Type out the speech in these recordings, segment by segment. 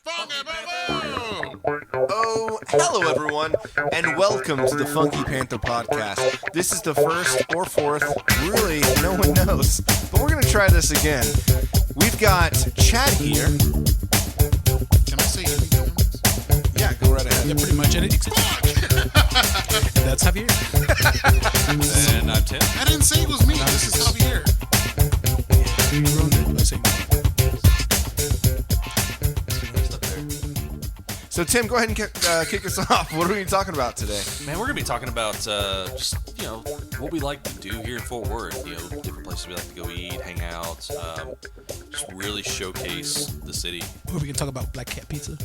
Funky Panther! Oh, hello everyone, and welcome to the Funky Panther podcast. This is the first or fourth, really, no one knows, but we're going to try this again. We've got Chad here. Can I say anything on this? Yeah, go right ahead. Yeah, pretty much. And that's Javier. And I'm Tim. I didn't say it was me. This is Javier. You ruined it by saying So Tim, go ahead and kick us off. What are we talking about today? Man, we're going to be talking about just, what we like to do here in Fort Worth. Different places we like to go eat, hang out, just really showcase the city. Or we can talk about Black Cat Pizza.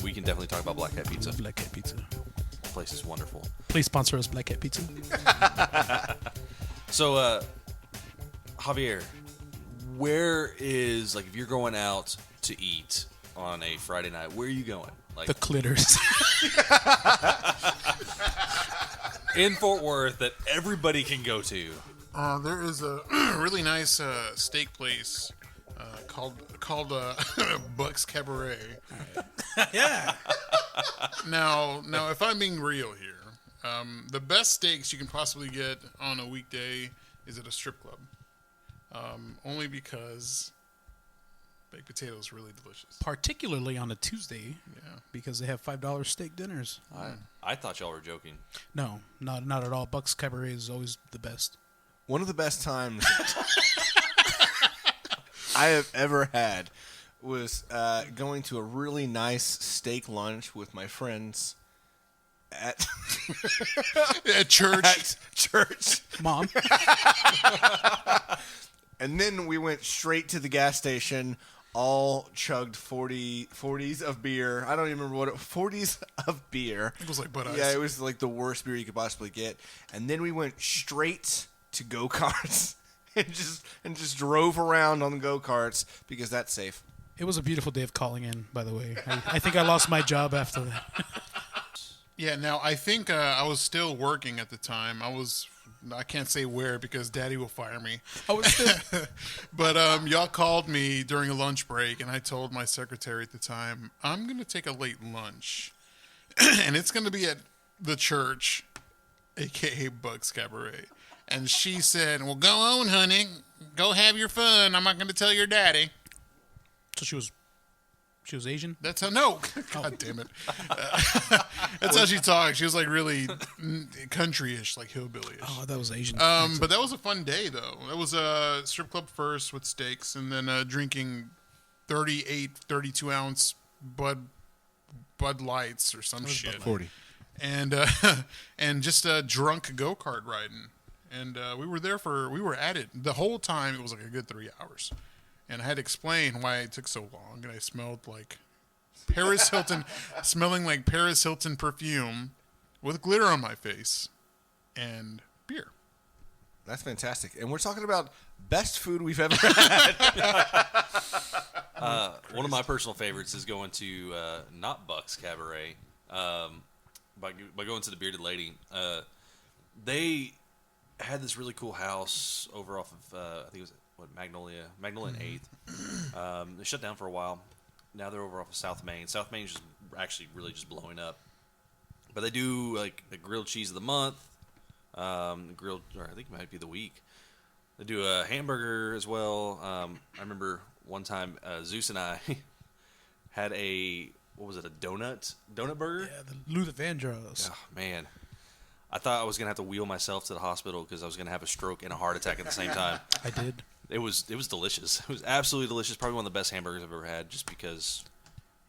We can definitely talk about Black Cat Pizza. Black Cat Pizza. The place is wonderful. Please sponsor us, Black Cat Pizza. So, Javier, where is, if you're going out to eat on a Friday night, where are you going? The Clitters. In Fort Worth that everybody can go to. There is a really nice steak place called Buck's Cabaret. Yeah. Now, if I'm being real here, the best steaks you can possibly get on a weekday is at a strip club. Only because baked potato is really delicious. Particularly on a Tuesday. Yeah. Because they have $5 steak dinners. I thought y'all were joking. No, not at all. Buck's Cabaret is always the best. One of the best times I have ever had was going to a really nice steak lunch with my friends at Church. at church. Mom. And then we went straight to the gas station, all chugged 40s of beer. I don't even remember what 40s of beer. It was like Bud Ice. Yeah, it was like the worst beer you could possibly get. And then we went straight to go-karts and just drove around on the go-karts because that's safe. It was a beautiful day of calling in, by the way. I think I lost my job after that. Yeah, now I think I was still working at the time. I can't say where because Daddy will fire me. But y'all called me during a lunch break, and I told my secretary at the time, I'm going to take a late lunch, and it's going to be at the church, a.k.a. Buck's Cabaret. And she said, well, go on, honey. Go have your fun. I'm not going to tell your daddy. So she was Asian? That's how, no. God damn it. That's how she talked. She was like really country-ish, like hillbilly-ish. Oh, that was Asian. But that was a fun day, though. It was a strip club first with steaks, and then drinking 32-ounce Bud Lights or some shit. 40. And just drunk go-kart riding. And we were at it. The whole time, it was like a good 3 hours. And I had to explain why it took so long. And I smelled like Paris Hilton, smelling like Paris Hilton perfume with glitter on my face and beer. That's fantastic. And we're talking about best food we've ever had. One of my personal favorites is going to not Buck's Cabaret, by going to the Bearded Lady. They had this really cool house over off of I think it was Magnolia and 8th. They shut down for a while. Now they're over off of South Main. South Main's just actually really just blowing up. But they do like the grilled cheese of the month, or I think it might be the week. They do a hamburger as well. I remember one time Zeus and I had a donut burger? Yeah, the Luther Vandross. Oh, man. I thought I was going to have to wheel myself to the hospital because I was going to have a stroke and a heart attack at the same time. I did. It was delicious. It was absolutely delicious. Probably one of the best hamburgers I've ever had just because.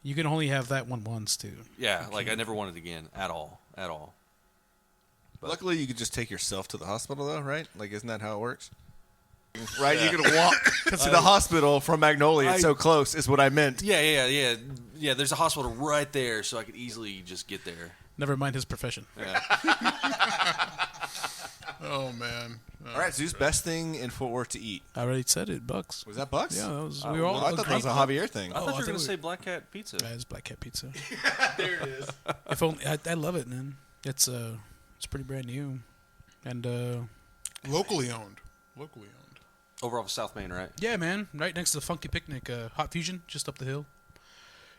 You can only have that one once, too. Yeah, I never wanted it again at all. But Luckily, you could just take yourself to the hospital, though, right? Like, isn't that how it works? Right? You could walk to the hospital from Magnolia. It's so close, is what I meant. Yeah. There's a hospital right there, so I could easily just get there. Never mind his profession. Yeah. Oh, man. All right, Zeus, best thing in Fort Worth to eat. I already said it, Bucks. Was that Bucks? Yeah, that was. I We were all. thought that was a Javier thing. I thought you were I going to thought say Black Cat Pizza. Yeah, it's Black Cat Pizza. There it is. If only I love it, man. It's pretty brand new, and Locally owned. Over off of South Main, right? yeah, man, right next to the Funky Picnic, Hot Fusion, just up the hill.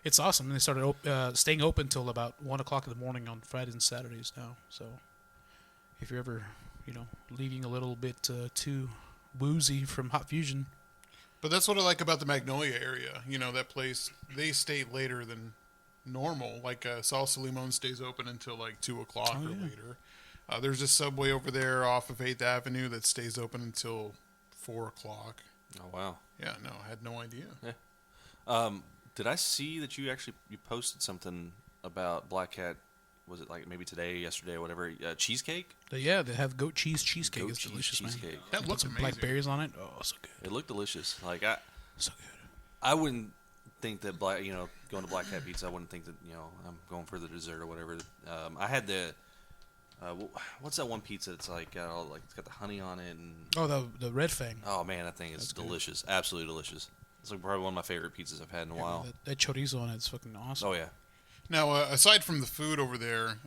It's awesome. And they started staying open until about 1 o'clock in the morning on Fridays and Saturdays now. So if you're ever, leaving a little bit too woozy from Hot Fusion. But that's what I like about the Magnolia area. That place, they stay later than normal. Like Salsa Limon stays open until like 2 o'clock or later. There's a Subway over there off of 8th Avenue that stays open until 4 o'clock. Oh, wow. Yeah, no, I had no idea. Yeah. Did I see that you posted something about Black Cat? Was it like maybe today, yesterday, or whatever? Cheesecake? Yeah, they have goat cheese cheesecake. Goat It's cheese delicious, cheesecake. man. That looks some amazing. blackberries on it. Oh, so good. It looked delicious. Like So good. I wouldn't think that going to Black Cat Pizza. I wouldn't think that I'm going for the dessert or whatever. I had the what's that one pizza? It's like it's got the honey on it and the Red Fang. oh man, that thing is delicious. Absolutely delicious. It's like probably one of my favorite pizzas I've had in a while. That chorizo on it's fucking awesome. Oh yeah. Now, aside from the food over there,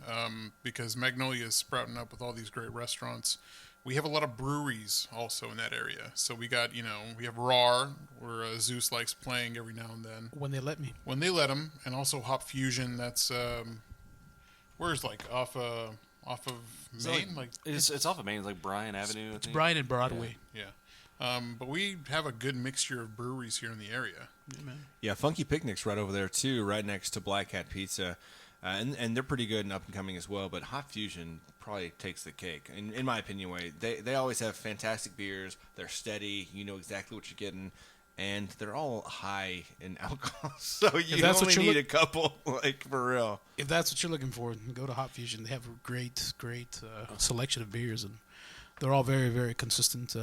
because Magnolia is sprouting up with all these great restaurants, we have a lot of breweries also in that area. So we got, we have RAR, where Zeus likes playing every now and then. When they let me. When they let him, and also Hop Fusion. That's where's off of Main, it's off of Main. It's like Bryan Avenue. It's Bryan and Broadway. Yeah. But we have a good mixture of breweries here in the area. Yeah, man. Yeah, Funky Picnic's right over there too, right next to Black Cat Pizza, and they're pretty good and up and coming as well. But Hot Fusion probably takes the cake, in my opinion. They always have fantastic beers. They're steady. You know exactly what you're getting, and they're all high in alcohol. So you only need a couple, for real. If that's what you're looking for, go to Hot Fusion. They have a great selection of beers, and they're all very, very consistent.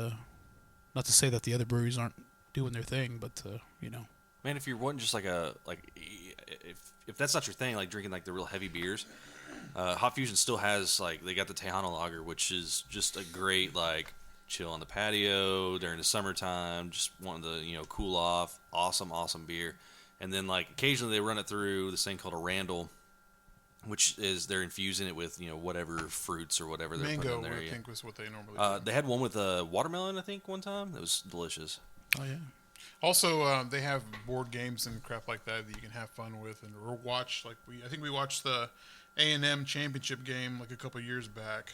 Not to say that the other breweries aren't doing their thing, but Man, if you're wanting just if that's not your thing, like drinking the real heavy beers, Hot Fusion still has they got the Tejano Lager, which is just a great chill on the patio during the summertime, just wanting to cool off. Awesome beer, and then occasionally they run it through this thing called a Randall, which is they're infusing it with whatever fruits or whatever they're putting in there. Mango, I think, was what they normally do. They had one with watermelon, I think, one time. That was delicious. Oh yeah. Also, they have board games and crap like that you can have fun with or watch. I think we watched the A&M championship game a couple years back.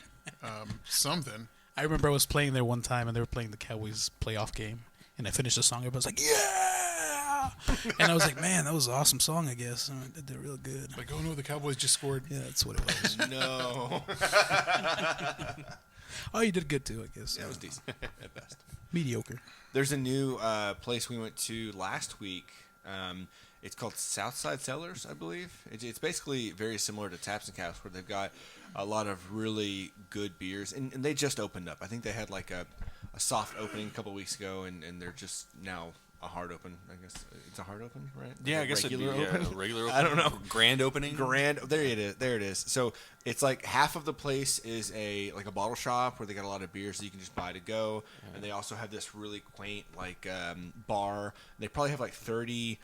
Something. I remember I was playing there one time, and they were playing the Cowboys playoff game, and I finished the song. Everybody was like, "Yeah!" And I was like, "Man, that was an awesome song. I guess they did real good." Oh no, the Cowboys just scored. Yeah, that's what it was. No. Oh, you did good too, I guess. Yeah, it was decent at best. Mediocre. There's a new place we went to last week. It's called Southside Cellars, I believe. It's basically very similar to Taps and Caps, where they've got a lot of really good beers. And they just opened up. I think they had a soft opening a couple weeks ago, and they're just now a hard open. I guess it's a hard open, right? Yeah, I guess regular open. Regular open. I don't know. Grand opening. There it is. There it is. So it's half of the place is a bottle shop where they got a lot of beers that you can just buy to go, and they also have this really quaint bar. They probably have 30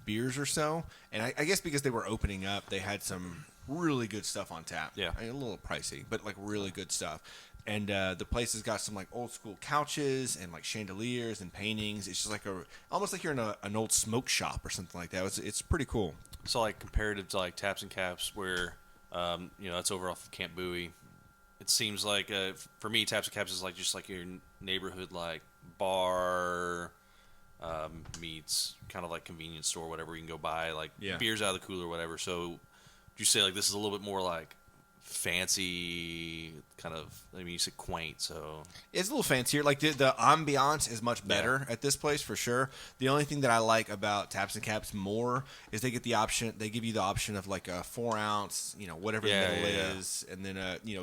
beers or so, and I guess because they were opening up, they had some really good stuff on tap. Yeah, a little pricey, but really good stuff. And the place has got some old school couches and chandeliers and paintings. It's just almost like you're in an old smoke shop or something like that. It's pretty cool. So comparative to Taps and Caps, where that's over off of Camp Bowie. It seems for me, Taps and Caps is just your neighborhood bar meets kind of convenience store, whatever you can go buy beers out of the cooler or whatever. So would you say this is a little bit more fancy, kind of, you said quaint, so it's a little fancier. The ambiance is much better at this place for sure. The only thing that I like about Taps and Caps more is they give you the option of a 4 ounce, whatever the middle is, and then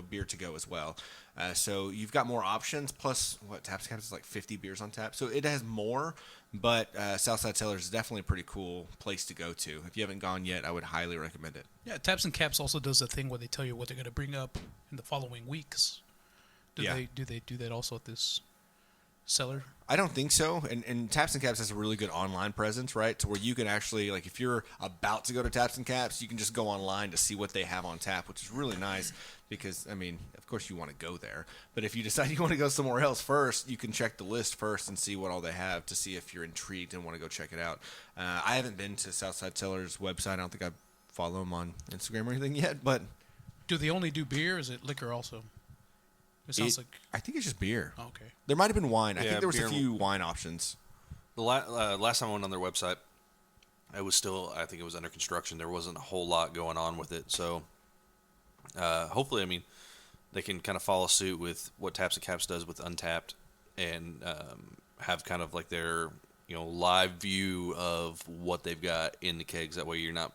beer to go as well. So you've got more options. Plus, Taps and Caps is 50 beers on tap, so it has more. But Southside Cellars is definitely a pretty cool place to go to. If you haven't gone yet, I would highly recommend it. Yeah, Taps and Caps also does that thing where they tell you what they're going to bring up in the following weeks. Do they do that also at this cellar? I don't think so. And Taps and Caps has a really good online presence, right? To where you can actually, if you're about to go to Taps and Caps, you can just go online to see what they have on tap, which is really nice Because, I mean, of course you want to go there. But if you decide you want to go somewhere else first, you can check the list first and see what all they have to see if you're intrigued and want to go check it out. I haven't been to Southside Cellar's website. I don't think I follow them on Instagram or anything yet. But Do they only do beer, or is it liquor also? It sounds like... I think it's just beer. Oh, okay. There might have been wine. I Yeah, think there was beer a few wine options. The last time I went on their website, it was still, I think it was under construction. There wasn't a whole lot going on with it. So hopefully, I mean, they can kind of follow suit with what Taps and Caps does with Untapped and have kind of like their, live view of what they've got in the kegs. That way you're not,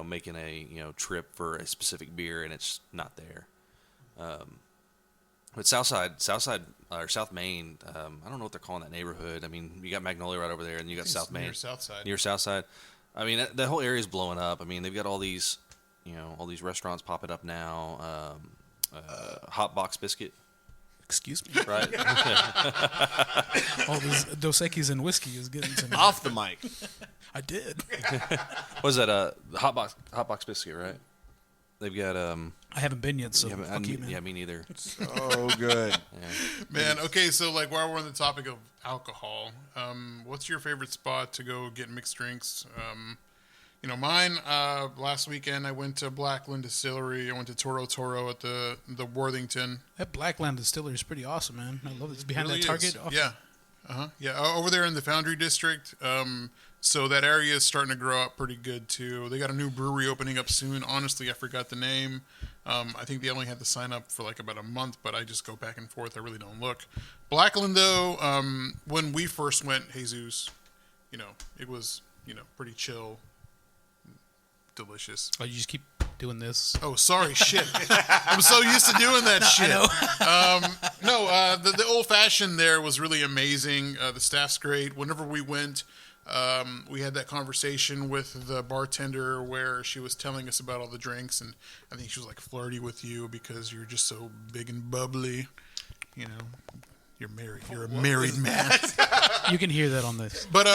making a, trip for a specific beer and it's not there. But South Main, I don't know what they're calling that neighborhood. I mean, you got Magnolia right over there, and you got South Main. Near South Side. I mean, that whole area is blowing up. I mean, they've got all these, all these restaurants popping up now. Hot Box Biscuit. Excuse me. Right? All this Dos Equis and whiskey is getting to me. Off the mic. I did. What is that? Hot Box Biscuit, right? They've got I haven't been yet, so fuck you, man. Yeah, me neither. Oh, good. Yeah. Man, okay, so like while we're on the topic of alcohol, what's your favorite spot to go get mixed drinks? Mine, last weekend I went to Blackland Distillery. I went to Toro Toro at the Worthington. That Blackland Distillery is pretty awesome, man. I love it. It's behind Really that Target. is. Yeah. Yeah, over there in the Foundry District. So that area is starting to grow up pretty good too. They got a new brewery opening up soon. Honestly, I forgot the name. I think they only had to sign up for like about a month, but I just go back and forth. I really don't look. Blackland though, when we first went, Jesus, it was, pretty chill, delicious. Oh, you just keep doing this. Oh, sorry, shit. I'm so used to doing that shit. I know. The old fashioned there was really amazing. The staff's great. Whenever we went, we had that conversation with the bartender where she was telling us about all the drinks, and I think she was like flirty with you because you're just so big and bubbly. You're married. You're a married man. You can hear that on this. But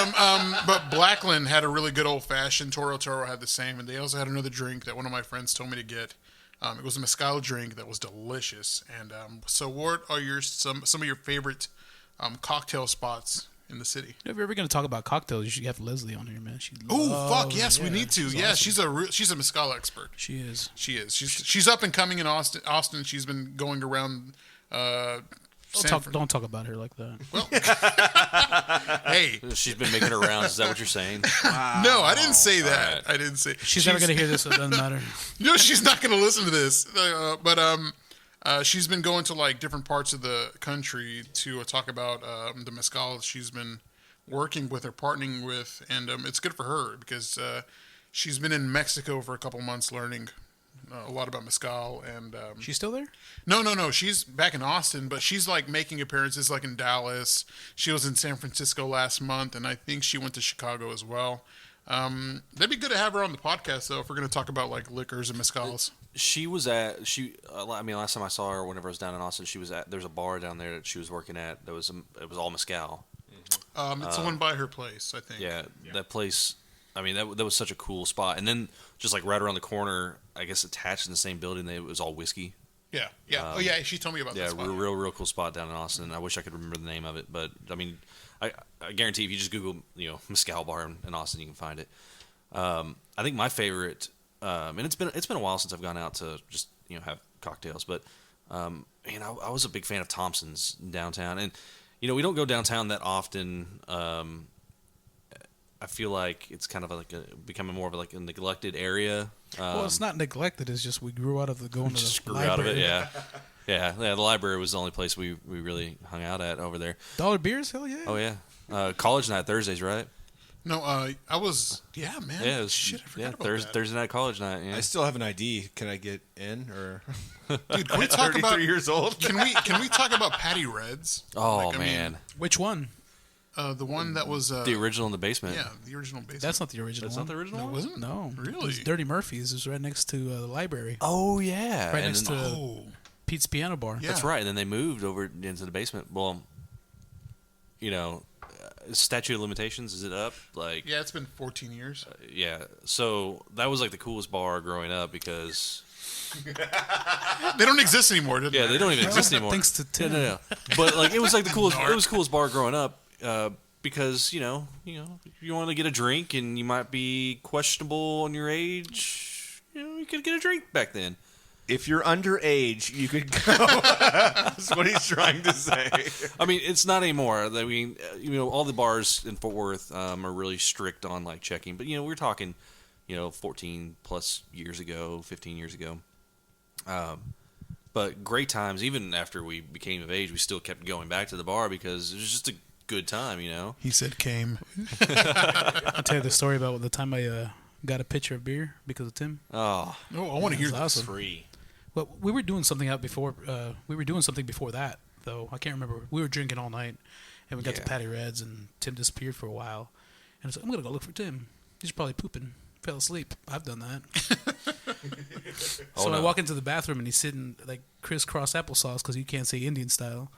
Blackland had a really good old fashioned. Toro Toro had the same, and they also had another drink that one of my friends told me to get. It was a mezcal drink that was delicious. And so, what are some of your favorite cocktail spots in the city? If you're ever going to talk about cocktails, you should have Leslie on here, man. Oh fuck yes, we need to. Yeah, awesome. she's a mezcal expert. She is. She's up and coming in Austin. She's been going around. Don't talk about her like that. Well, hey, She's been making her rounds. Is that what you're saying? no, I didn't say that. right. I didn't say. She's never going to hear this, so it doesn't matter. No, she's not going to listen to this. But she's been going to like different parts of the country to talk about the mezcal she's been working with or partnering with, and it's good for her because she's been in Mexico for a couple months learning a lot about mezcal. And She's still there? No. She's back in Austin, but she's like making appearances like in Dallas. She was in San Francisco last month, and I think she went to Chicago as well. That'd be good to have her on the podcast, though, if we're going to talk about like liquors and mezcals. She was last time I saw her, whenever I was down in Austin, there's a bar down there that she was working at. It was all mezcal. It's the one by her place, I think. Yeah, that place. I mean, that was such a cool spot. And then just like right around the corner, I guess attached in the same building, it was all whiskey. Yeah. She told me about that Yeah, spot. real cool spot down in Austin. I wish I could remember the name of it, but I mean, I guarantee if you just Google mezcal bar in Austin, you can find it. I think my favorite, and it's been a while since I've gone out to just have cocktails, but I was a big fan of Thompson's downtown, and we don't go downtown that often. I feel like it's kind of becoming more of like a neglected area. Well, it's not neglected. It's just we grew out of going to the Just grew library. out of it, yeah. Yeah, the library was the only place we really hung out at over there. $1 beers? Hell yeah. Oh, yeah. College night Thursdays, right? No, I was. Yeah, man. Yeah, Shit, I forgot about that. Thursday night college night. Yeah. I still have an ID. Can I get in? Or Dude, can we talk 33 about? years old? Can we talk about Patty Reds? Oh, I man. mean, Which one? the one that was The original in the basement. Yeah, the original basement. That's not the original That's one. not the original No, one? wasn't it? No. Really? It was Dirty Murphy's. It was right next to the library. Oh, yeah. Right And next then- to Oh, Pete's Piano Bar. Yeah. That's right. And then they moved over into the basement. Well, statute of limitations, is it up? Like, Yeah, it's been 14 years. yeah. So that was like the coolest bar growing up because They don't exist anymore, do they? yeah, they don't even exist anymore. Thanks to Tim. No. But like it was like the coolest. It was the coolest bar growing up because you want to get a drink and you might be questionable on your age. You could get a drink back then. If you're underage, you could go. That's what he's trying to say. I mean, it's not anymore. I mean, all the bars in Fort Worth are really strict on like checking. But we're talking, 14 plus years ago, 15 years ago. But great times. Even after we became of age, we still kept going back to the bar because it was just a good time. He said came. I'll tell you the story about the time I got a pitcher of beer because of Tim. Oh, Oh, I want to hear That's this. awesome. free. Well, we were doing something out before. We were doing something before that, though. I can't remember. We were drinking all night, and we got to Yeah. Patty Red's, and Tim disappeared for a while. And I was like, I'm gonna go look for Tim. He's probably pooping. Fell asleep. I've done that. So I walk into the bathroom, and he's sitting like crisscross applesauce because you can't say Indian style,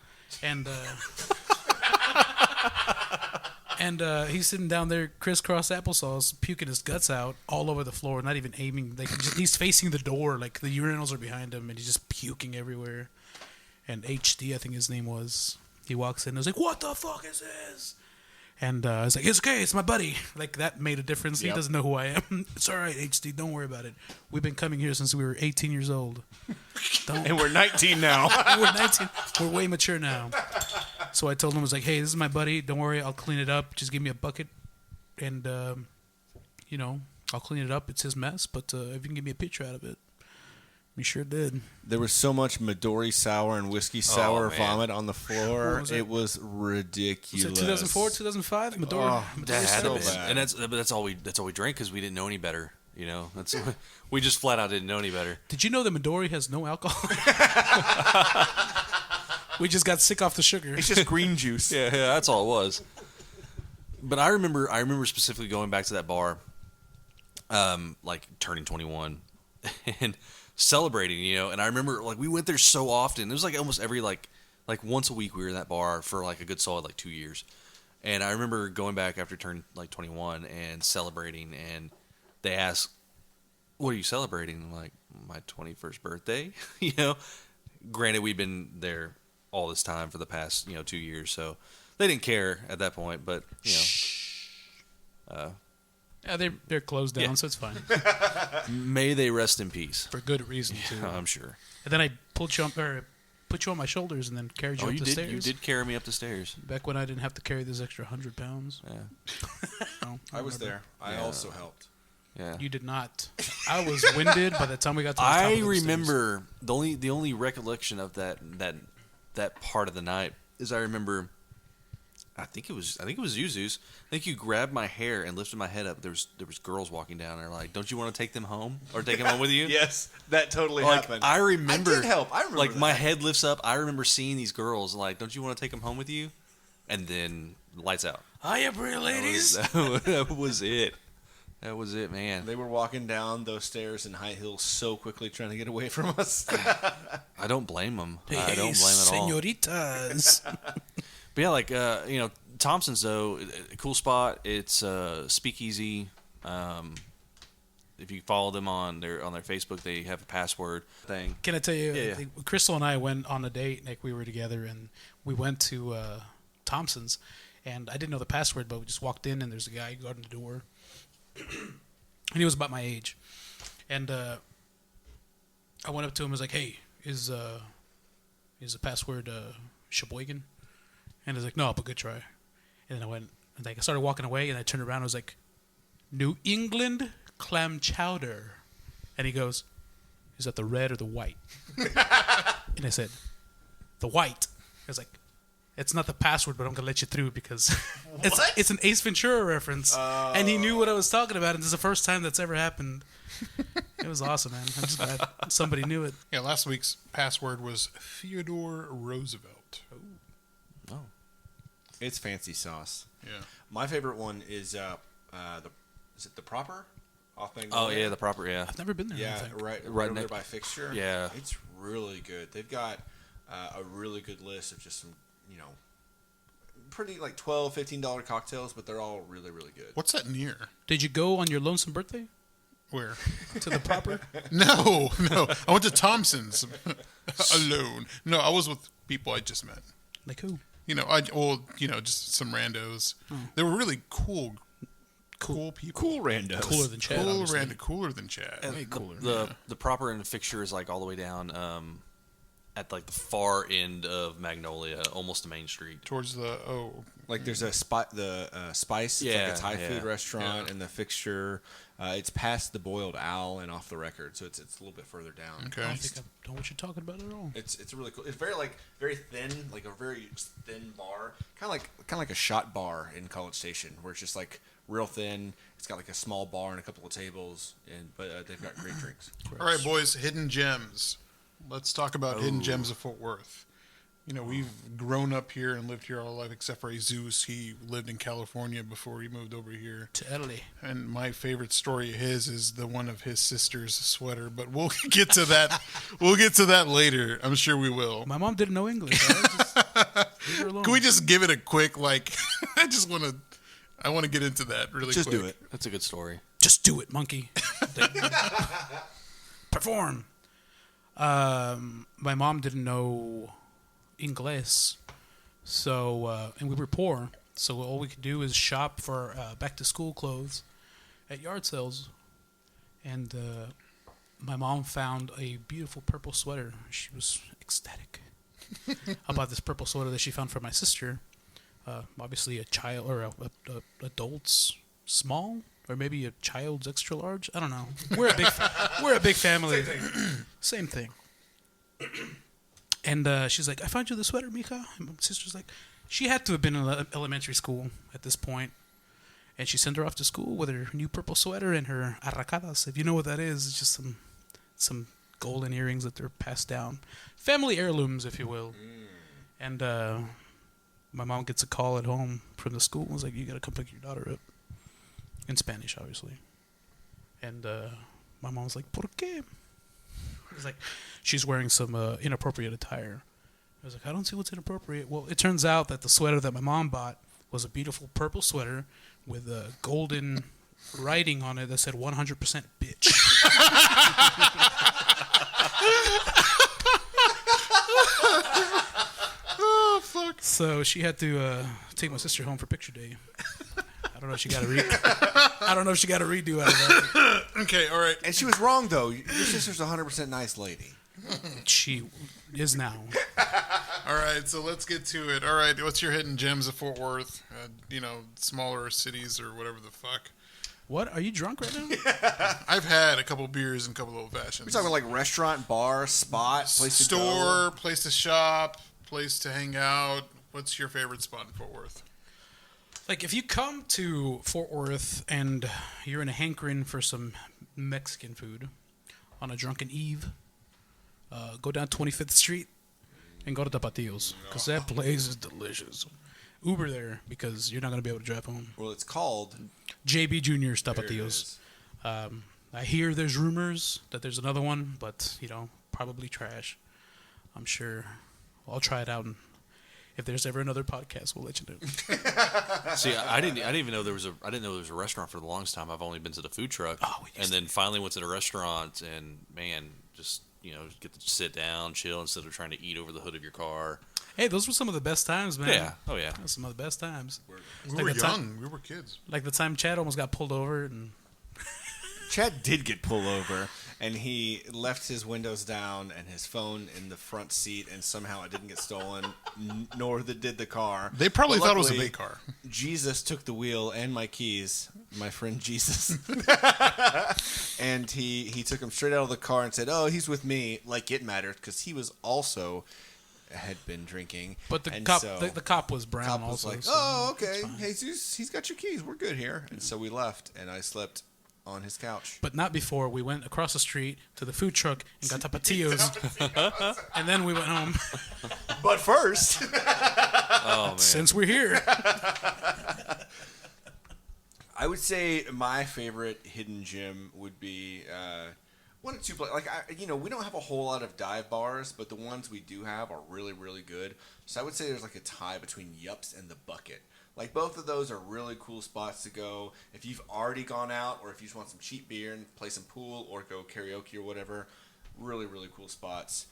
and he's sitting down there crisscross applesauce, puking his guts out all over the floor, not even aiming. Like he's facing the door, like the urinals are behind him, and he's just puking everywhere. And HD, I think his name was. He walks in and was like, "What the fuck is this?" And I was like, "It's okay, it's my buddy." Like that made a difference. He Yep. doesn't know who I am. It's all right, HD. Don't worry about it. We've been coming here since we were 18 years old. And we're 19 now. We're 19. We're way mature now. So I told him, I was like, "Hey, this is my buddy. Don't worry, I'll clean it up. Just give me a bucket, and I'll clean it up. It's his mess, but if you can give me a picture out of it." He sure did. There was so much Midori sour and whiskey sour man. vomit on the floor. What was it? It was ridiculous. Was it 2004, 2005? Midori. Oh, Midori that had Sour? to be. And that's all we drank because we didn't know any better. That's we just flat out didn't know any better. Did you know that Midori has no alcohol? We just got sick off the sugar. It's just green juice. Yeah, that's all it was. But I remember specifically going back to that bar, like turning 21 and celebrating, and I remember like we went there so often. It was like almost every like once a week we were in that bar for like a good solid like 2 years. And I remember going back after turning like 21 and celebrating, and they asked, "What are you celebrating?" I'm like, "My 21st birthday." Granted, we've been there all this time for the past 2 years, so they didn't care at that point. But Yeah, they're closed down, Yeah. so it's fine. may they rest in peace. For good reason, too. I'm sure. And then I put you on my shoulders and then carried you up you the did. stairs. You did carry me up the stairs. Back when I didn't have to carry this extra 100 pounds. Yeah. No, I was remember. there. I also helped. Yeah. You did not. I was winded by the time we got to the top I of those stairs. remember the only recollection of that part of the night is I remember. I think it was you, Zeus. I think you grabbed my hair and lifted my head up. There was girls walking down there like, "Don't you want to take them home or take them home with you?" Yes, that totally Like happened. I remember. I did help. I remember Like my that. head lifts up. I remember seeing these girls like, "Don't you want to take them home with you?" And then lights out. Hiya, pretty ladies. That was it. That was it, man. They were walking down those stairs in high heels so quickly trying to get away from us. I don't blame them. I Hey, don't blame at all. senoritas. But yeah, like Thompson's though, a cool spot. It's speakeasy. If you follow them on their Facebook, they have a password thing. Can I tell you? Yeah, yeah. Like, Crystal and I went on a date. Like we were together, and we went to Thompson's, and I didn't know the password, but we just walked in, and there's a guy guarding the door, and he was about my age, and I went up to him. I was like, "Hey, is the password Sheboygan?" And he's like, "No, but good try." And then I went, and like I started walking away, and I turned around. And I was like, "New England clam chowder," and he goes, "Is that the red or the white?" And I said, "The white." I was like, "It's not the password, but I'm gonna let you through because it's an Ace Ventura reference." And he knew what I was talking about, and this is the first time that's ever happened. It was awesome, man. I'm just glad somebody knew it. Yeah, last week's password was Theodore Roosevelt. It's fancy sauce. Yeah. My favorite one is is it the Proper? Off Oh Magnolia? yeah, the proper I've never been there. I Yeah, don't think. right Right over there next- by Fixture. Yeah. It's really good. They've got a really good list of just some, pretty like $12, $15 cocktails, but they're all really, really good. What's that near? Did you go on your lonesome birthday Where? to the proper? No. I went to Thompson's alone. No, I was with people I just met. Like who? Just some randos. They were really cool people. Cool randos. Cooler than Chad. Cooler than Chad. Way cooler. The proper end fixture is like all the way down at like the far end of Magnolia, almost to Main Street. Towards like there's a spot, Spice, it's like a Thai food restaurant, and the fixture, it's past the Boiled Owl and Off the Record, so it's a little bit further down. Okay. I don't think I know what you're talking about at all. It's really cool. It's very thin, like a very thin bar, kind of like a shot bar in College Station, where it's just like real thin. It's got like a small bar and a couple of tables, but they've got great drinks. All right, boys, hidden gems. Let's talk about hidden gems of Fort Worth. We've grown up here and lived here all our life, except for Jesus. He lived in California before he moved over here To Italy. And my favorite story of his is the one of his sister's sweater. But we'll get to that. We'll get to that later. I'm sure we will. My mom didn't know English. Right? Leave her alone. Can we just give it a quick I want to get into that really quick. Just do it. That's a good story. Just do it, monkey. Perform. My mom didn't know English, so and we were poor, so all we could do is shop for back to school clothes at yard sales, and my mom found a beautiful purple sweater. She was ecstatic about this purple sweater that she found for my sister. Obviously, a child or a adult's small, or maybe a child's extra large. I don't know. We're a big family. Same thing. And she's like, "I found you the sweater, mija." And my sister's like, she had to have been in elementary school at this point, and she sent her off to school with her new purple sweater and her arracadas. If you know what that is, it's just some golden earrings that they're passed down, family heirlooms, if you will. And my mom gets a call at home from the school and was like, "You got to come pick your daughter up." In Spanish, obviously. And my mom was like, "Por qué?" I was like, "She's wearing some inappropriate attire." I was like, "I don't see what's inappropriate." Well, it turns out that the sweater that my mom bought was a beautiful purple sweater with a golden writing on it that said 100% bitch. Oh, fuck. So she had to take my sister home for picture day. I don't know if she got a redo out of that. Okay, all right. And she was wrong, though. Your sister's a 100% nice lady. She is now. All right, so let's get to it. All right, what's your hidden gems of Fort Worth? Smaller cities or whatever the fuck. What? Are you drunk right now? I've had a couple beers and a couple old fashions. We're talking like restaurant, bar, spot, place to store, go. place to shop, place to hang out. What's your favorite spot in Fort Worth? Like, if you come to Fort Worth and you're in a hankering for some Mexican food on a drunken eve, go down 25th Street and go to Tapatios, because that place is delicious. Uber there, because you're not going to be able to drive home. Well, it's called JB Jr.'s Tapatios. I hear there's rumors that there's another one, but, probably trash. I'm sure. I'll try it out, and if there's ever another podcast, we'll let you know. See, I didn't even know there was I didn't know there was a restaurant for the longest time. I've only been to the food truck, and then finally went to the restaurant, and man, just get to sit down, chill instead of trying to eat over the hood of your car. Hey, those were some of the best times, man. Yeah, oh yeah, Those were some of the best times. We were young. We were kids. Like the time Chad almost got pulled over, and Chad did get pulled over, and he left his windows down and his phone in the front seat, and somehow it didn't get stolen, nor did the car. They probably But thought it was a luckily, big car. Jesus took the wheel and my keys, my friend Jesus, and he took them straight out of the car and said, "Oh, he's with me," like it mattered, because he was also had been drinking. but the And cop, so the cop was brown. cop was also, like, so "Oh, it's okay, fine. Jesus, he's got your keys. We're good here." And so we left, and I slept on his couch. But not before we went across the street to the food truck and got tapatios, and then we went home. But first, oh man, Since we're here, I would say my favorite hidden gem would be 1 to 2 play. Like we don't have a whole lot of dive bars, but the ones we do have are really, really good. So I would say there's like a tie between Yups and the Bucket. Like both of those are really cool spots to go if you've already gone out, or if you just want some cheap beer and play some pool or go karaoke or whatever. Really, really cool spots.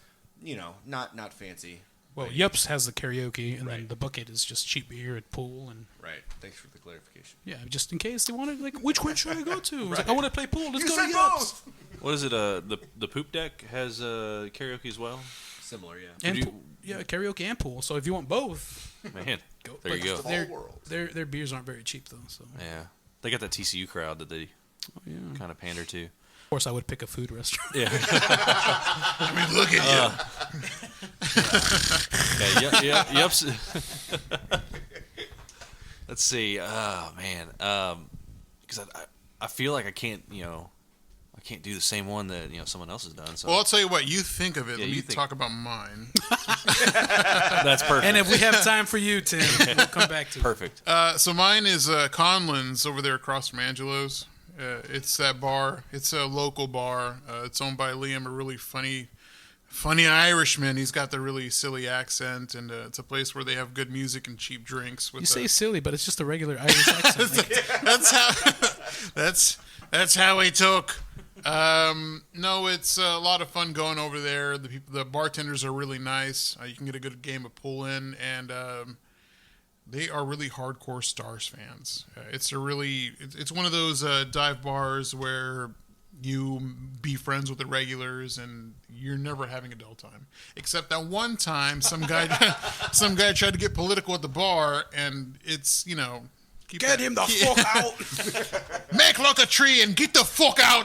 Not fancy. Well, Yups has the karaoke, and then the Bucket is just cheap beer and pool and. Right. Thanks for the clarification. Yeah, just in case they wanted, like, which one should I go to? It's like, I want to play pool. Let's go to said Yups. both! What is it? The poop deck has karaoke as well. Similar, yeah. And karaoke and pool. So if you want both, Man, go. there you go. Their beers aren't very cheap though. So Yeah, they got that TCU crowd that they kind of pander to. of course I would pick a food restaurant. Yeah. I mean, look at you. Yups. Let's see. Oh man, because I feel like I can't do the same one that someone else has done. So Well, I'll tell you what. You think of it. Yeah, Let me you think- talk about mine. that's perfect. And if we have time for you, Tim, we'll come back to it. Perfect. So mine is Conlin's over there across from Angelo's. It's that bar. It's a local bar. It's owned by Liam, a really funny Irishman. He's got the really silly accent, and it's a place where they have good music and cheap drinks. With You say silly, but it's just a regular Irish accent. That's how he took. No, it's a lot of fun going over there. The bartenders are really nice. You can get a good game of pool in, and they are really hardcore Stars fans. It's one of those dive bars where you be friends with the regulars, and you're never having a dull time. Except that one time, some guy tried to get political at the bar, and it's Get him the fuck out. Make like a tree and get the fuck out.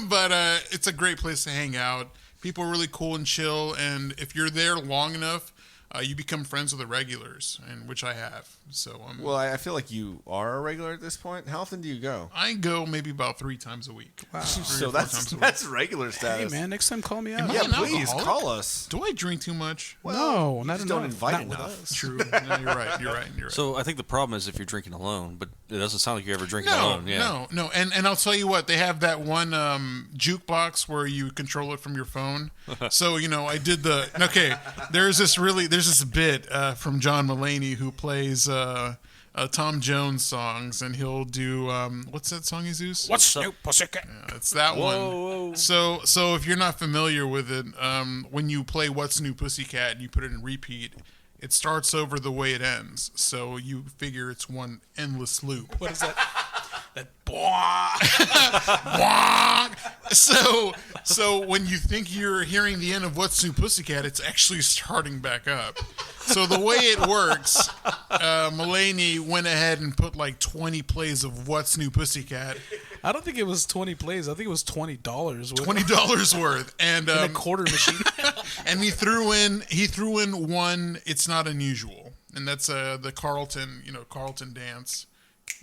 But it's a great place to hang out. People are really cool and chill, and if you're there long enough, you become friends with the regulars, and which I have. So Well, I feel like you are a regular at this point. How often do you go? I go maybe about 3 times a week. Wow. So that's regular Hey, status. man, next time call me out. Am I Yeah, an please alcoholic? call us. Do I drink too much? No, not just enough. don't invite Not with enough. us. True. No, you're right. So I think the problem is if you're drinking alone, but it doesn't sound like you're ever drinking No, alone. Yeah. no. And I'll tell you what, they have that one jukebox where you control it from your phone. So, I did there's this bit from John Mulaney who plays Tom Jones songs, and he'll do, what's that song, Jesus? What's new, pussycat? It's that Whoa. one. So if you're not familiar with it, when you play What's New Pussycat and you put it in repeat, it starts over the way it ends. So you figure it's one endless loop. What is that? That So when you think you're hearing the end of What's New Pussycat, it's actually starting back up. So the way it works, Mulaney went ahead and put like 20 plays of What's New Pussycat, I don't think it was 20 plays. I think it was $20. $20 worth, and In a quarter machine. and he threw in one. It's not unusual, and that's the Carlton dance.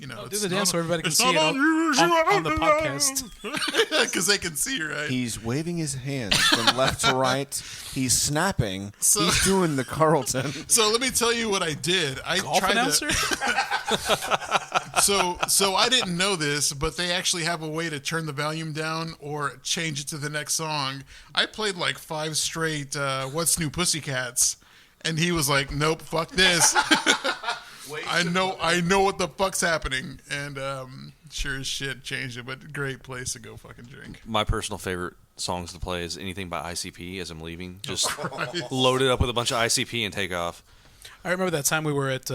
Do the dance so everybody can see it on the podcast. because they can see, right? He's waving his hands from left to right. He's snapping. So- He's doing the Carlton. So let me tell you what I did. I Golf tried announcer? So I didn't know this, but they actually have a way to turn the volume down or change it to the next song. I played like 5 straight What's New Pussycats, and he was like, "Nope, fuck this." I know what the fuck's happening, and sure as shit changed it. But great place to go fucking drink. My personal favorite songs to play is anything by ICP as I'm leaving. Just load it up with a bunch of ICP and take off. I remember that time we were at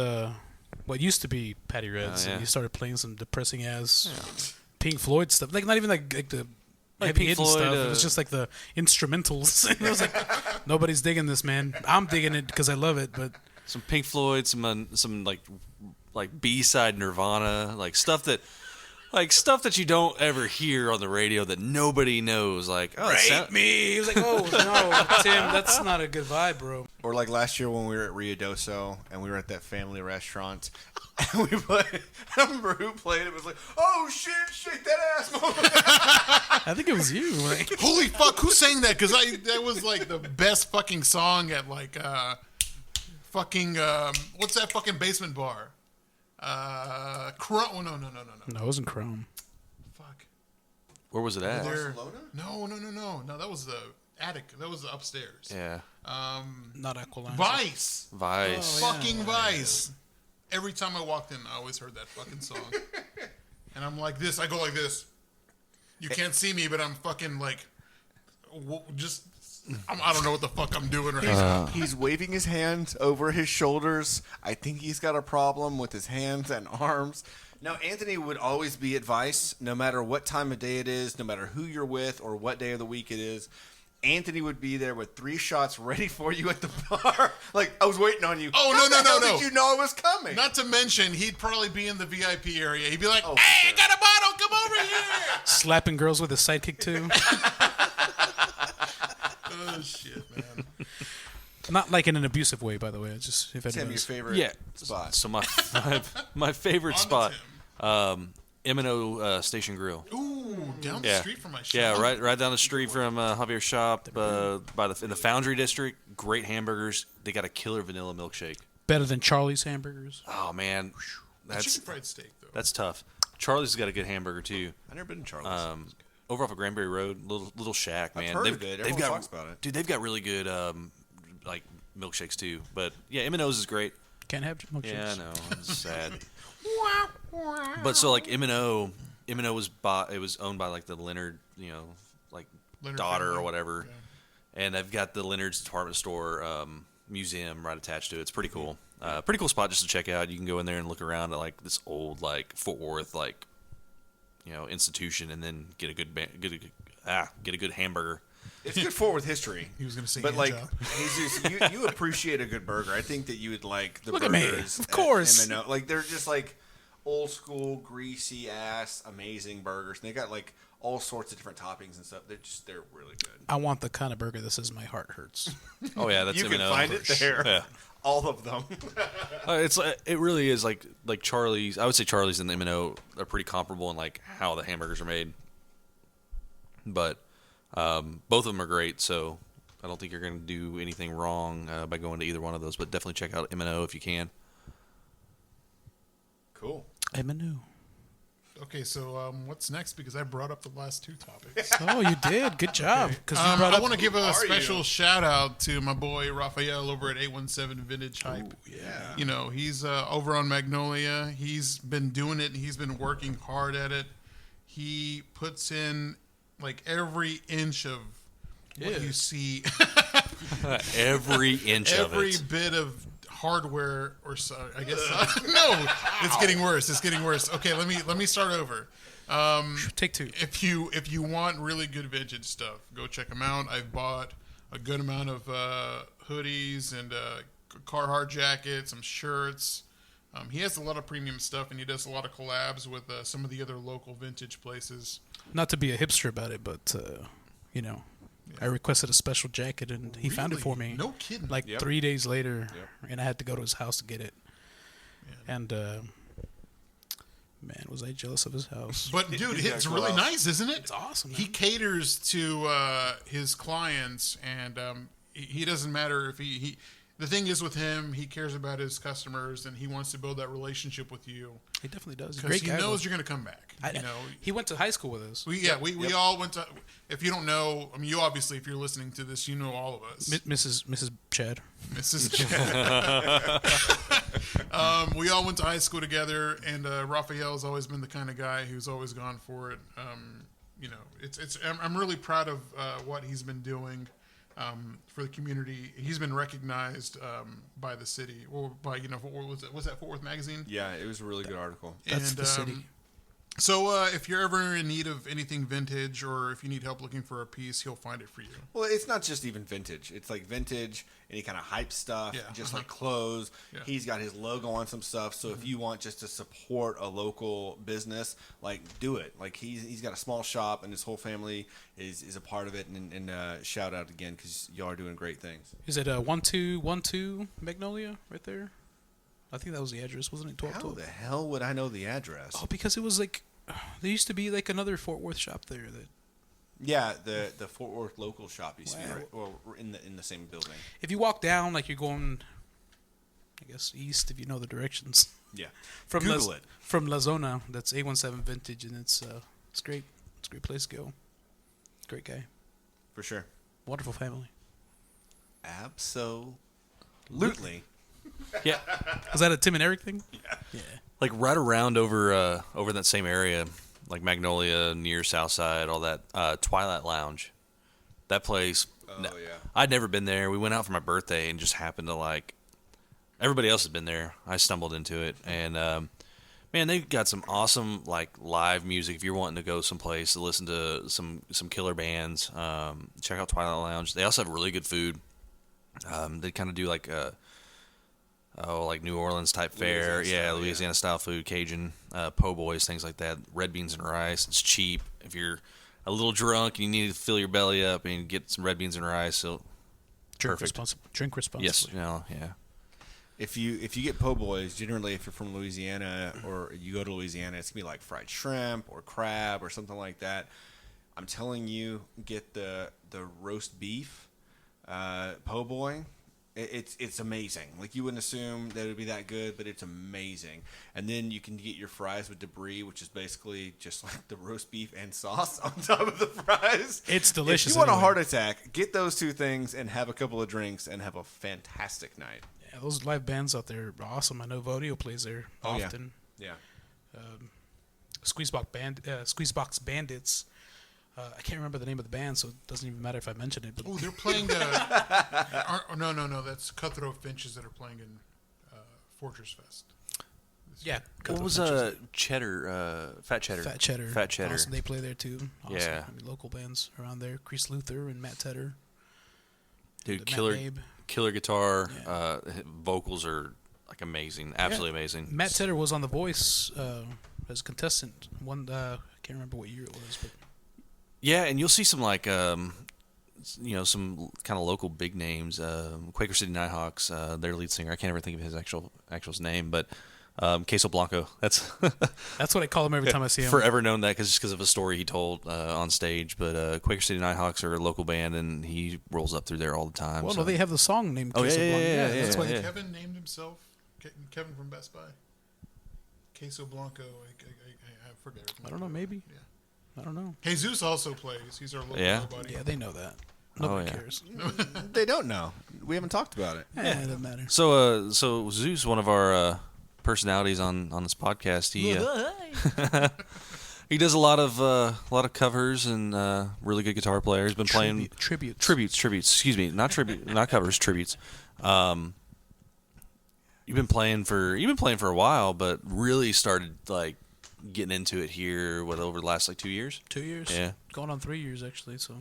what used to be Patty Red's, yeah. and you started playing some depressing ass Pink Floyd stuff. Like not even like the heavy Pink hitting Floyd, stuff. It was just like the instrumentals. And I was like, nobody's digging this, man. I'm digging it because I love it, but. Some Pink Floyd, some like B-side Nirvana, like stuff that you don't ever hear on the radio that nobody knows. Like, Me. He was like, oh no, Tim, that's not a good vibe, bro. Or like last year when we were at Rio Doso and we were at that family restaurant. And we played, I don't remember who played it. It was like, oh shit, shake that ass, motherfucker. I think it was you. Like, Holy fuck, who sang that? Because that was like the best fucking song at like fucking what's that fucking basement bar? No. no, it wasn't Chrome. Fuck. Where was it at? Barcelona? No. That was the attic. That was the upstairs. Yeah. Not Aqualine. Vice. Vice. Fucking Vice. Every time I walked in, I always heard that fucking song. And I'm like this. I go like this. You can't see me, but I'm fucking like, I don't know what the fuck I'm doing right now. He's waving his hands over his shoulders. I think he's got a problem with his hands and arms. Now, Anthony would always be at Vice, no matter what time of day it is, no matter who you're with or what day of the week it is. Anthony would be there with 3 shots ready for you at the bar. Like, I was waiting on you. Oh, no. Did you know I was coming? Not to mention, he'd probably be in the VIP area. He'd be like, Oh, hey, for I got a bottle. Come over here. Slapping girls with his sidekick too. Oh, shit, man. Not like in an abusive way, by the way. It's just if Tim, your anyone's favorite spot. So my favorite On to spot, Tim. M&O Station Grill. Ooh, down the Yeah. street from my shop. Yeah, right down the street from Javier's shop, in the Foundry District. Great hamburgers. They got a killer vanilla milkshake. better than Charlie's hamburgers. Oh man, Chicken fried steak, though. that's tough. Charlie's has got a good hamburger too. I've never been to Charlie's. Over off of Granbury Road, little shack, man. I've heard they've, of it. they've Everyone got, talks about it. Dude, they've got really good like milkshakes too. But yeah, M&O's is great. Can't have milkshakes. Yeah, I know. It's sad. But so like M&O was bought. It was owned by like the Leonard, like Leonard daughter family. or whatever. Yeah. And they've got the Leonard's department store museum right attached to it. It's pretty cool. Pretty cool spot just to check out. You can go in there and look around at like this old like Fort Worth like institution, and then get a good hamburger. It's good Fort Worth history. He was going to say But hand like, job. Jesus, you appreciate a good burger. I think that you would like the Look at me. burgers. Of course. at M&O. Like they're just like old school, greasy ass, amazing burgers. And they got like all sorts of different toppings and stuff. They're really good. I want the kind of burger that says my heart hurts. Oh yeah, that's You can M&O. find it there. Yeah. All of them. It really is like Charlie's. I would say Charlie's and M&O are pretty comparable in like how the hamburgers are made. But both of them are great, so I don't think you're going to do anything wrong by going to either one of those. But definitely check out M&O if you can. Cool. M&O. Okay, so what's next? Because I brought up the last 2 topics. Oh, you did. Good job. Because you brought I up want to give a are special you? shout out to my boy Raphael over at 817 Vintage Hype. Yeah. He's over on Magnolia. He's been doing it. He's been working hard at it. He puts in like every inch of what you see, Every inch of every it. bit of hardware or so. I guess no. It's getting worse. It's getting worse. Okay, let me start over. Take 2. If you want really good vintage stuff, go check him out. I've bought a good amount of hoodies and Carhartt jackets, some shirts. He has a lot of premium stuff, and he does a lot of collabs with some of the other local vintage places. Not to be a hipster about it, but, I requested a special jacket, and he found it for me. No kidding. Like Yep. 3 days later, Yep. and I had to go to his house to get it. And, man, was I jealous of his house. But dude, He's got it's cool really house. nice, isn't it? It's awesome, He man. caters to his clients, and he doesn't matter if he. The thing is with him, he cares about his customers, and he wants to build that relationship with you He definitely does. He's a because great he guy. knows you're going to come back. He went to high school with us. We all went to. If you don't know, I mean, you obviously, if you're listening to this, you know all of us. Mrs. Chad. Mrs. We all went to high school together, and Raphael's always been the kind of guy who's always gone for it. I'm really proud of what he's been doing for the community. He's been recognized by the city, or by what was that Fort Worth Magazine? Yeah, it was a really good article. That's And, the city. So if you're ever in need of anything vintage, or if you need help looking for a piece, he'll find it for you. Well, it's not just even vintage. It's like vintage, any kind of hype stuff, Yeah, just like clothes. Yeah. He's got his logo on some stuff. So if you want just to support a local business, like do it. Like he's got a small shop, and his whole family is a part of it. And shout out again because y'all are doing great things. Is it 1212 Magnolia right there? I think that was the address, wasn't it? How 1212. the hell would I know the address? Oh, because it was like there used to be like another Fort Worth shop there that Yeah, the Fort Worth local shop used to be Wow. right, well, in the same building. if you walk down like you're going, I guess east if you know the directions. Yeah, From Google it. From La Zona, that's 817 Vintage, and it's great. It's great place to go. Great guy. For sure. Wonderful family. Absolutely. Yeah. Was that a Tim and Eric thing? Yeah. Like right around over that same area, like Magnolia, near Southside, all that. Twilight Lounge. That place. Oh, yeah. I'd never been there. We went out for my birthday and just happened to like. Everybody else had been there. I stumbled into it, and man, they've got some awesome like live music. If you're wanting to go someplace to listen to some killer bands, check out Twilight Lounge. They also have really good food. They kind of do like like New Orleans type fare, Louisiana style food, Cajun, po' boys, things like that. Red beans and rice. It's cheap. If you're a little drunk and you need to fill your belly up and get some red beans and rice, so Drink perfect. Drink responsibly. Yes, yeah. If you get po' boys, generally if you're from Louisiana or you go to Louisiana, it's gonna be like fried shrimp or crab or something like that. I'm telling you, get the roast beef po' boy. It's amazing. Like you wouldn't assume that it would be that good, but it's amazing. And then you can get your fries with debris, which is basically just like the roast beef and sauce on top of the fries. It's delicious. If you want a anyway. heart attack, get those two things and have a couple of drinks and have a fantastic night. Yeah, those live bands out there are awesome. I know Vodio plays there often. Yeah. Squeezebox Bandits. I can't remember the name of the band, so it doesn't even matter if I mention it. But Oh, they're playing. No, that's Cutthroat Finches that are playing in Fortress Fest. yeah, What was Cheddar? Fat Cheddar. Fat Cheddar. Fat Cheddar. Awesome. They play there too. Awesome. Yeah. I mean, local bands around there. Chris Luther and Matt Tedder. Dude, Matt killer Babe. killer guitar. Yeah. Vocals are like amazing, absolutely amazing. Matt Tedder was on The Voice as a contestant. I can't remember what year it was, but Yeah, and you'll see some like some kind of local big names. Quaker City Nighthawks, their lead singer. I can't ever think of his actual name, but Queso Blanco. That's that's what I call him every time I see him. forever known that because of a story he told on stage. But Quaker City Nighthawks are a local band, and he rolls up through there all the time. Well, so. no, they have the song named Oh, Queso yeah, Blanco. yeah, That's why yeah. Kevin named himself. Kevin from Best Buy. Queso Blanco. I forget. I don't know, maybe. Yeah. I don't know. Jesus also plays. He's our local nobody. Yeah, they know that. Nobody yeah. cares. They don't know. We haven't talked about it. Yeah, it doesn't matter. So Zeus, one of our personalities on this podcast, he does a lot of covers and really good guitar player. He's been playing tributes. Excuse me, not covers, tributes. You've been playing for a while, but really started like getting into it here over the last like 2 years. 2 years. Yeah. Going on 3 years actually. So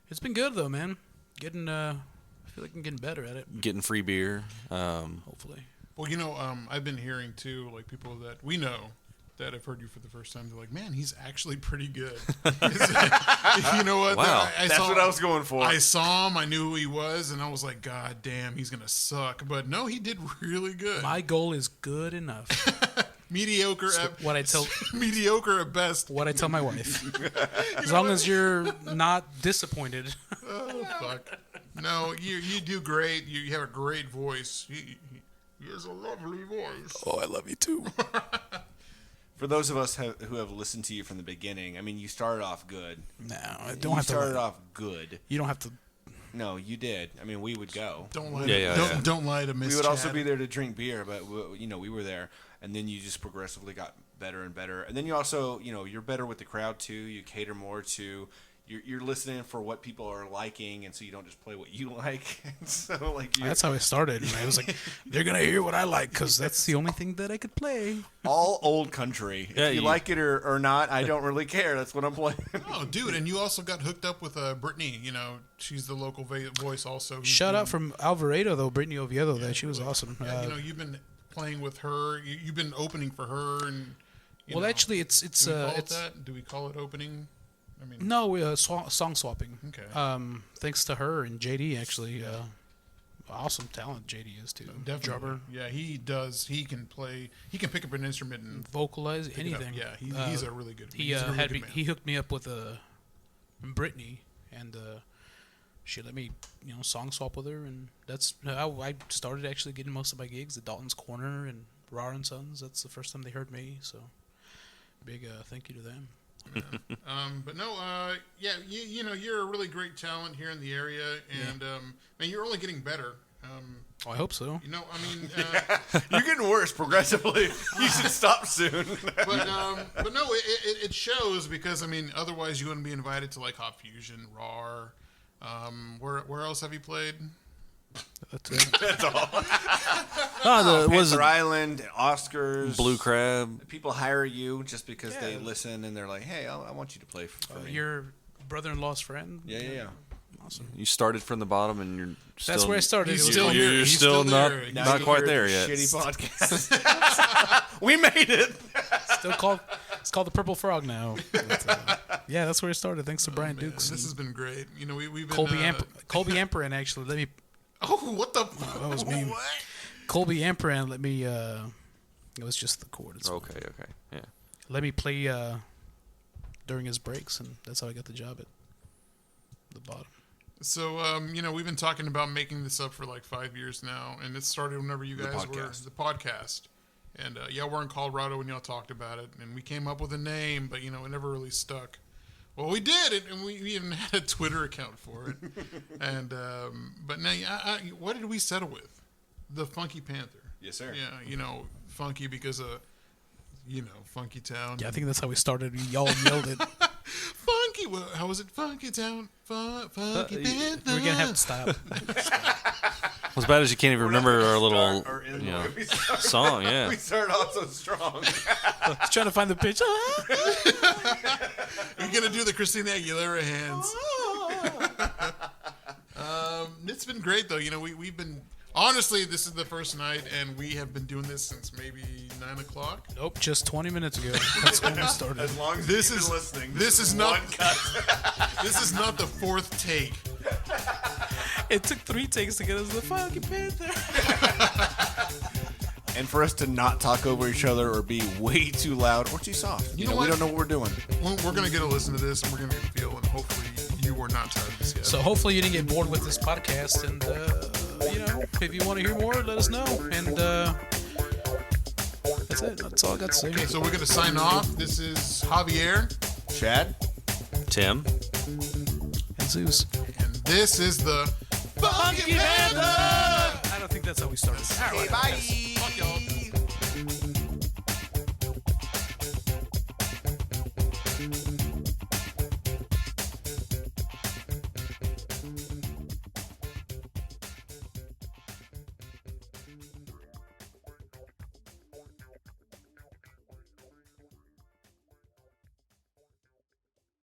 it's been good though, man. I feel like I'm getting better at it. Getting free beer. Hopefully. Well, I've been hearing too, like people that we know that have heard you for the first time. They're like, "Man, he's actually pretty good." You know what? Wow. That's what I was going for. I saw him. I knew who he was, and I was like, "God damn, he's gonna suck." But no, he did really good. My goal is good enough. Mediocre. So mediocre at best. what I tell my wife. As long as you're not disappointed. Oh fuck. No, you do great. You have a great voice. He has a lovely voice. Oh, I love you too. For those of us who have listened to you from the beginning, I mean, you started off good. No, I You don't have to. started off good. You don't have to. No, you did. I mean, we would go. Don't lie. Yeah. Don't lie to Miss. We would also Chad. be there to drink beer, but we were there, and then you just progressively got better and better. And then you also, you're better with the crowd too. You cater more to. You're listening for what people are liking, and so you don't just play what you like. So That's how I started. And I was like, they're gonna hear what I like because that's the only thing that I could play. all old country. Yeah, If you like it or not, I don't really care. That's what I'm playing. Oh, dude, and you also got hooked up with Brittany. She's the local voice also. Shout out from Alvarado though, Brittany Oviedo. She was awesome. Yeah, you've been playing with her. You've been opening for her, and actually, it's do we call it that? Do we call it opening? I mean, no song swapping. Okay. Thanks to her and JD actually. Awesome talent JD is too. Definitely. Drummer, Yeah, he does. He can play. He can pick up an instrument and vocalize pick it up. anything. Yeah, he's a really good. He he's a really had good me. man. He hooked me up with Brittany, and she let me song swap with her, and that's how I started actually getting most of my gigs at Dalton's Corner and Raw and Sons. That's the first time they heard me. So big thank you to them. man. But no, yeah, you know, you're a really great talent here in the area, and man, you're only getting better. I hope so. You know, I mean, You're getting worse progressively. You should stop soon. but no, it shows because I mean, otherwise you wouldn't be invited to like Hot Fusion, RAR. Where else have you played? That's it. That's all. Was Panther it Island, Oscars, Blue Crab? People hire you just because they listen and they're like, "Hey, I want you to play for me." Your brother-in-law's friend? Yeah. Awesome. You started from the bottom, and you're still. That's where I started. He's It was still called- here. You're He's still still not there. Now you quite hear there the yet. Shitty podcast. We made it. Still called. It's called the Purple Frog now. But, yeah, that's where it started. Thanks to Brian Man, Dukes. this has been great. You know, we've been Colby Amperin actually let me. Oh, what the? That was me. Colby Amperin let me. It was just the chord. It's Okay. Yeah. Let me play during his breaks, and that's how I got the job at the bottom. So, you know, we've been talking about making this up for like 5 years now, and it started whenever you guys were the podcast. And yeah, we're in Colorado when y'all talked about it, and we came up with a name, but you know, it never really stuck. Well, we did it, and we even had a Twitter account for it. And but now, what did we settle with? The Funky Panther. Yes, sir. Yeah, you know, funky because of, you know, Funky Town. Yeah, I think that's how we stared. Y'all yelled it. Funky. Well, how was it? Funky Town. Funky Panther. We're gonna have to stop. As bad as you can't even remember our little Start or end you the know, way we start. song. Yeah. We started off so strong. Just trying to find the pitch. You're gonna do the Christina Aguilera hands. It's been great though. You know, we've been honestly. This is the first night, and we have been doing this since maybe 9 o'clock. Nope, just 20 minutes ago. That's when we started. As long as This you've is- been listening, this is not- one cut. This is not the fourth take. It took 3 takes to get us the Funky Panther. And for us to not talk over each other or be way too loud or too soft. You know know, what? we don't know what we're doing. We're gonna get a listen to this, and we're gonna get a feel, and hopefully you are not tired of this yet. So hopefully you didn't get bored with this podcast, and you know, if you want to hear more, let us know. And that's it. That's all I got to say. Okay, so we're gonna sign off. This is Javier, Chad? Tim. And Zeus. and this is the Funky Panther. I don't think that's how we started. Okay, bye. Fuck y'all.